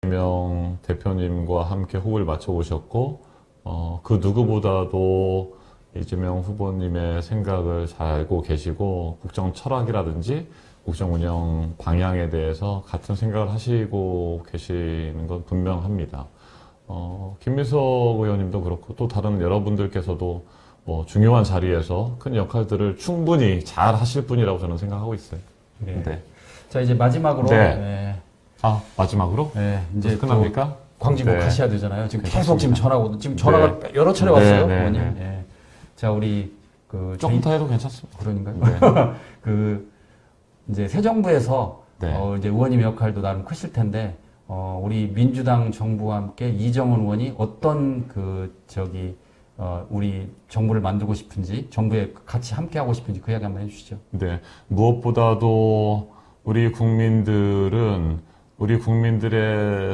이재명 대표님과 함께 호흡을 맞춰 오셨고, 그 누구보다도 이재명 후보님의 생각을 잘 알고 계시고, 국정 철학이라든지 국정 운영 방향에 대해서 같은 생각을 하시고 계시는 건 분명합니다. 김민석 의원님도 그렇고, 또 다른 여러분들께서도 뭐 중요한 자리에서 큰 역할들을 충분히 잘 하실 분이라고 저는 생각하고 있어요. 네. 네. 자, 이제 마지막으로. 네. 네. 아, 마지막으로? 네, 이제 끝납니까? 광진구 네. 가셔야 되잖아요. 지금 괜찮습니다. 계속 지금 전화고, 지금 전화가 여러 차례 네, 왔어요, 네, 어머님. 네. 예. 자, 우리 조금 더 해도 괜찮습니다. 그러니까요. 네. 이제 새 정부에서 네. 이제 의원님 역할도 나름 크실 텐데 우리 민주당 정부와 함께 이정은 의원이 어떤 우리 정부를 만들고 싶은지, 정부에 같이 함께 하고 싶은지 그 이야기 한번 해주시죠. 네. 무엇보다도 우리 국민들의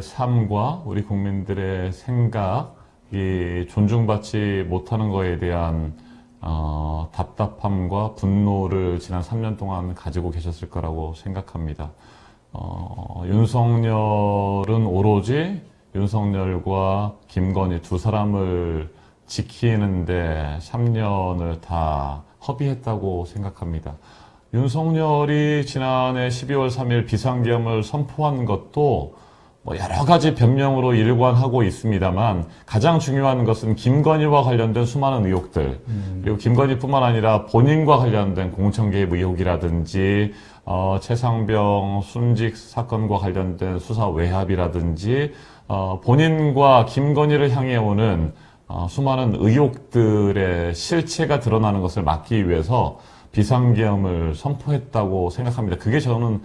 삶과 우리 국민들의 생각이 존중받지 못하는 것에 대한 답답함과 분노를 지난 3년 동안 가지고 계셨을 거라고 생각합니다. 윤석열은 오로지 윤석열과 김건희 두 사람을 지키는데 3년을 다 허비했다고 생각합니다. 윤석열이 지난해 12월 3일 비상계엄을 선포한 것도 뭐 여러 가지 변명으로 일관하고 있습니다만 가장 중요한 것은 김건희와 관련된 수많은 의혹들, 그리고 김건희뿐만 아니라 본인과 관련된 공천 개입 의혹이라든지 최상병 순직 사건과 관련된 수사 외압이라든지 본인과 김건희를 향해 오는 수많은 의혹들의 실체가 드러나는 것을 막기 위해서 비상계엄을 선포했다고 생각합니다. 그게 저는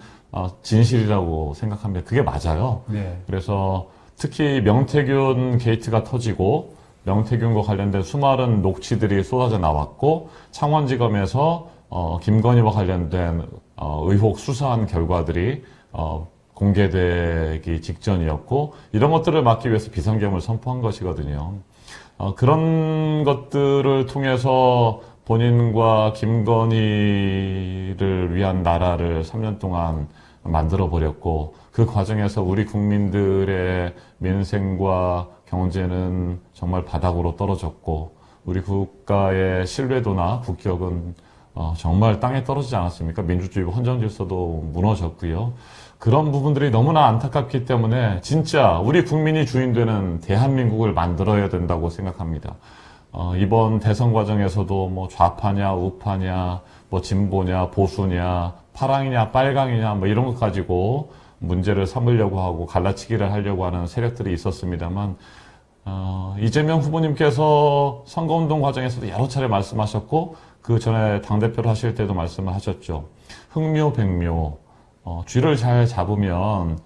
진실이라고 생각합니다. 그게 맞아요. 네. 그래서 특히 명태균 게이트가 터지고 명태균과 관련된 수많은 녹취들이 쏟아져 나왔고 창원지검에서 김건희와 관련된 의혹 수사한 결과들이 공개되기 직전이었고 이런 것들을 막기 위해서 비상계엄을 선포한 것이거든요. 그런 것들을 통해서 본인과 김건희를 위한 나라를 3년 동안 만들어 버렸고 그 과정에서 우리 국민들의 민생과 경제는 정말 바닥으로 떨어졌고 우리 국가의 신뢰도나 국격은 정말 땅에 떨어지지 않았습니까? 민주주의고 헌정질서도 무너졌고요. 그런 부분들이 너무나 안타깝기 때문에 진짜 우리 국민이 주인 되는 대한민국을 만들어야 된다고 생각합니다. 이번 대선 과정에서도 뭐 좌파냐, 우파냐, 뭐 진보냐, 보수냐, 파랑이냐, 빨강이냐, 뭐 이런 것 가지고 문제를 삼으려고 하고 갈라치기를 하려고 하는 세력들이 있었습니다만, 이재명 후보님께서 선거운동 과정에서도 여러 차례 말씀하셨고, 그 전에 당대표를 하실 때도 말씀을 하셨죠. 흑묘, 백묘, 쥐를 잘 잡으면,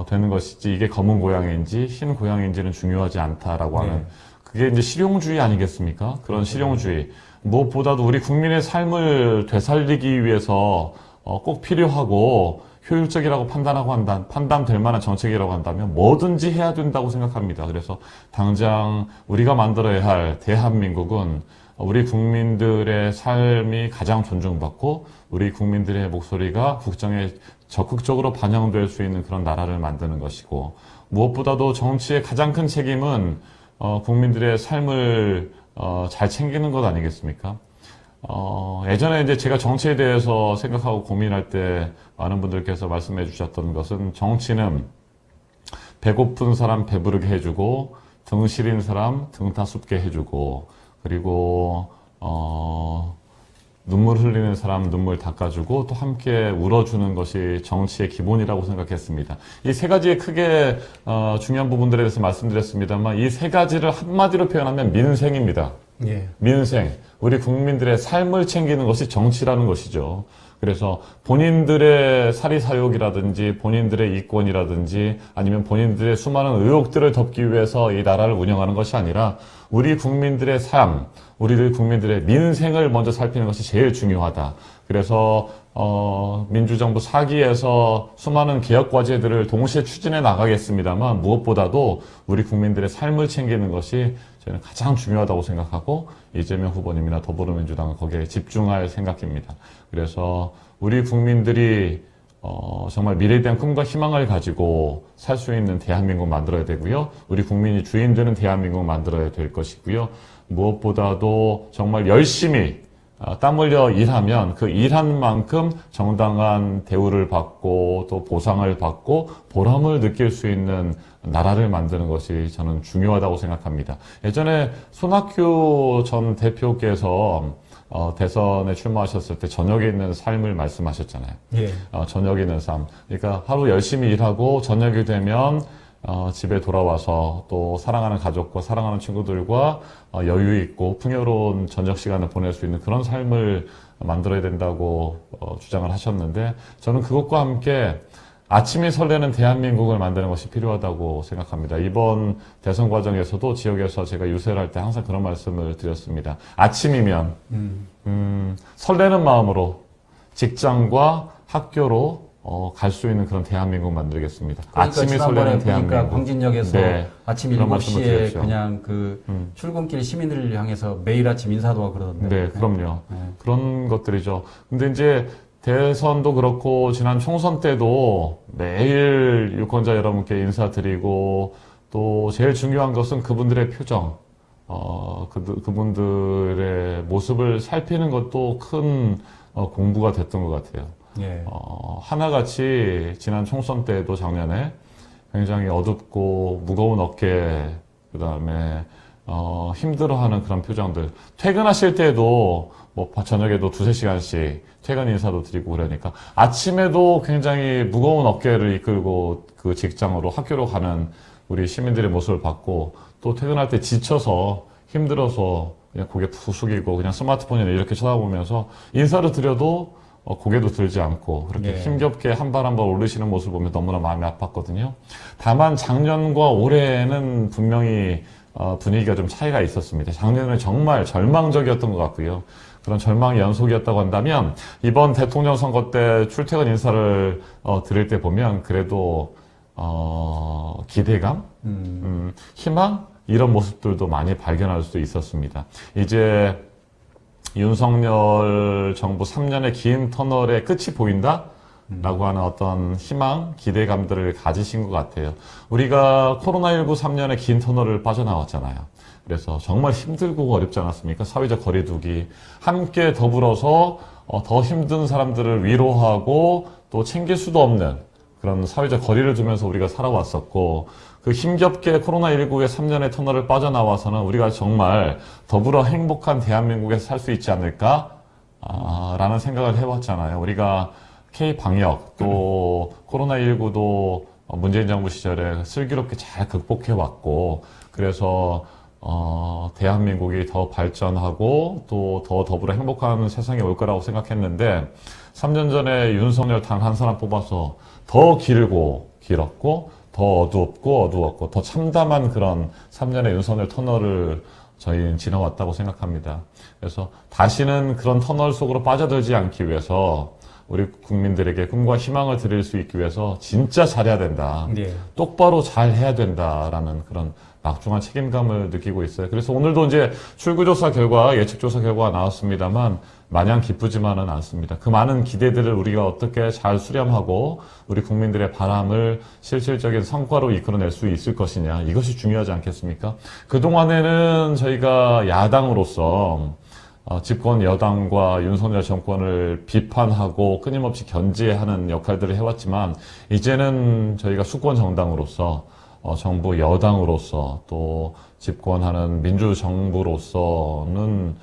되는 것이지, 이게 검은 고양이인지 흰 고양이인지는 중요하지 않다라고 하는, 그게 이제 실용주의 아니겠습니까? 그런 실용주의. 무엇보다도 우리 국민의 삶을 되살리기 위해서 꼭 필요하고 효율적이라고 판단될 만한 정책이라고 한다면 뭐든지 해야 된다고 생각합니다. 그래서 당장 우리가 만들어야 할 대한민국은 우리 국민들의 삶이 가장 존중받고 우리 국민들의 목소리가 국정에 적극적으로 반영될 수 있는 그런 나라를 만드는 것이고 무엇보다도 정치의 가장 큰 책임은 국민들의 삶을 잘 챙기는 것 아니겠습니까? 예전에 이제 제가 정치에 대해서 생각하고 고민할 때 많은 분들께서 말씀해 주셨던 것은 정치는 배고픈 사람 배부르게 해주고 등 시린 사람 등 따숩게 해주고 그리고 눈물 흘리는 사람 눈물 닦아주고 또 함께 울어주는 것이 정치의 기본이라고 생각했습니다. 이 세 가지의 크게 중요한 부분들에 대해서 말씀드렸습니다만 이 세 가지를 한마디로 표현하면 민생입니다. 예. 민생, 우리 국민들의 삶을 챙기는 것이 정치라는 것이죠. 그래서 본인들의 사리사욕이라든지 본인들의 이권이라든지 아니면 본인들의 수많은 의혹들을 덮기 위해서 이 나라를 운영하는 것이 아니라 우리 국민들의 삶, 우리 국민들의 민생을 먼저 살피는 것이 제일 중요하다. 그래서 민주정부 4기에서 수많은 개혁 과제들을 동시에 추진해 나가겠습니다만 무엇보다도 우리 국민들의 삶을 챙기는 것이 저는 가장 중요하다고 생각하고 이재명 후보님이나 더불어민주당은 거기에 집중할 생각입니다. 그래서 우리 국민들이 정말 미래에 대한 꿈과 희망을 가지고 살 수 있는 대한민국 만들어야 되고요. 우리 국민이 주인 되는 대한민국 만들어야 될 것이고요. 무엇보다도 정말 열심히 땀 흘려 일하면 그 일한 만큼 정당한 대우를 받고 또 보상을 받고 보람을 느낄 수 있는 나라를 만드는 것이 저는 중요하다고 생각합니다. 예전에 손학규 전 대표께서 대선에 출마하셨을 때 저녁에 있는 삶을 말씀하셨잖아요. 예. 저녁에 있는 삶. 그러니까 하루 열심히 일하고 저녁이 되면 집에 돌아와서 또 사랑하는 가족과 사랑하는 친구들과 여유 있고 풍요로운 저녁 시간을 보낼 수 있는 그런 삶을 만들어야 된다고 주장을 하셨는데 저는 그것과 함께 아침이 설레는 대한민국을 만드는 것이 필요하다고 생각합니다. 이번 대선 과정에서도 지역에서 제가 유세를 할 때 항상 그런 말씀을 드렸습니다. 아침이면 설레는 마음으로 직장과 학교로 갈 수 있는 그런 대한민국 만들겠습니다. 그러니까 아침이 설레는 대한민국. 광진역에서 네, 아침 그런 말씀을 7시에 드렸죠. 그냥 그 출근길 시민들을 향해서 매일 아침 인사도 하고 그러던데. 네, 그럼요. 네. 그런 것들이죠. 근데 이제 대선도 그렇고 지난 총선 때도 매일 유권자 여러분께 인사드리고 또 제일 중요한 것은 그분들의 표정, 그분들의 모습을 살피는 것도 큰 공부가 됐던 것 같아요. 예. 하나같이 지난 총선 때도 작년에 굉장히 어둡고 무거운 어깨, 그 다음에 힘들어하는 그런 표정들. 퇴근하실 때도 뭐 저녁에도 2-3시간씩 퇴근 인사도 드리고 그러니까 아침에도 굉장히 무거운 어깨를 이끌고 그 직장으로 학교로 가는 우리 시민들의 모습을 봤고 또 퇴근할 때 지쳐서 힘들어서 그냥 고개 푹 숙이고 그냥 스마트폰이나 이렇게 쳐다보면서 인사를 드려도 고개도 들지 않고 그렇게 네. 힘겹게 한 발 한 발 오르시는 모습을 보면 너무나 마음이 아팠거든요. 다만 작년과 올해는 분명히 분위기가 좀 차이가 있었습니다. 작년에는 정말 절망적이었던 것 같고요. 그런 절망의 연속이었다고 한다면 이번 대통령 선거 때 출퇴근 인사를 드릴 때 보면 그래도 기대감, 희망 이런 모습들도 많이 발견할 수 있었습니다. 이제 윤석열 정부 3년의 긴 터널의 끝이 보인다? 라고 하는 어떤 희망, 기대감들을 가지신 것 같아요. 우리가 코로나19 3년의 긴 터널을 빠져나왔잖아요. 그래서 정말 힘들고 어렵지 않았습니까? 사회적 거리두기. 함께 더불어서 더 힘든 사람들을 위로하고 또 챙길 수도 없는 그런 사회적 거리를 두면서 우리가 살아왔었고 그 힘겹게 코로나19의 3년의 터널을 빠져나와서는 우리가 정말 더불어 행복한 대한민국에서 살 수 있지 않을까? 라는 생각을 해왔잖아요. 우리가 K-방역 또 코로나19도 문재인 정부 시절에 슬기롭게 잘 극복해왔고 그래서 대한민국이 더 발전하고 또 더 더불어 행복한 세상이 올 거라고 생각했는데 3년 전에 윤석열 단 한 사람 뽑아서 더 길었고 더 어두웠고 더 참담한 그런 3년의 윤석열 터널을 저희는 지나왔다고 생각합니다. 그래서 다시는 그런 터널 속으로 빠져들지 않기 위해서 우리 국민들에게 꿈과 희망을 드릴 수 있기 위해서 진짜 잘해야 된다. 네. 똑바로 잘 해야 된다라는 그런 막중한 책임감을 느끼고 있어요. 그래서 오늘도 이제 출구조사 결과, 예측조사 결과가 나왔습니다만 마냥 기쁘지만은 않습니다. 그 많은 기대들을 우리가 어떻게 잘 수렴하고 우리 국민들의 바람을 실질적인 성과로 이끌어낼 수 있을 것이냐. 이것이 중요하지 않겠습니까? 그동안에는 저희가 야당으로서 집권 여당과 윤석열 정권을 비판하고 끊임없이 견제하는 역할들을 해왔지만 이제는 저희가 수권 정당으로서 정부 여당으로서 또 집권하는 민주정부로서는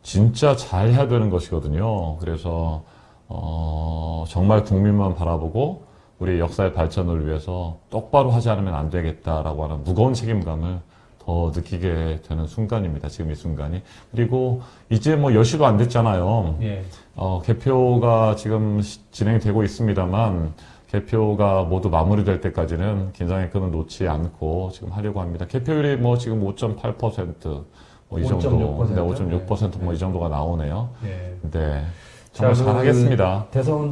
진짜 잘 해야 되는 것이거든요. 그래서 정말 국민만 바라보고 우리 역사의 발전을 위해서 똑바로 하지 않으면 안 되겠다라고 하는 무거운 책임감을 더 느끼게 되는 순간입니다. 지금 이 순간이. 그리고 이제 뭐 10시도 안 됐잖아요. 예. 개표가 지금 진행되고 있습니다만 개표가 모두 마무리될 때까지는 긴장의 끈을 놓지 않고 지금 하려고 합니다. 개표율이 뭐 지금 5.8%, 뭐 이 정도, 5.6%? 네, 5.6% 뭐 이 정도가 나오네요. 예. 네, 정말 자, 잘하겠습니다. 대선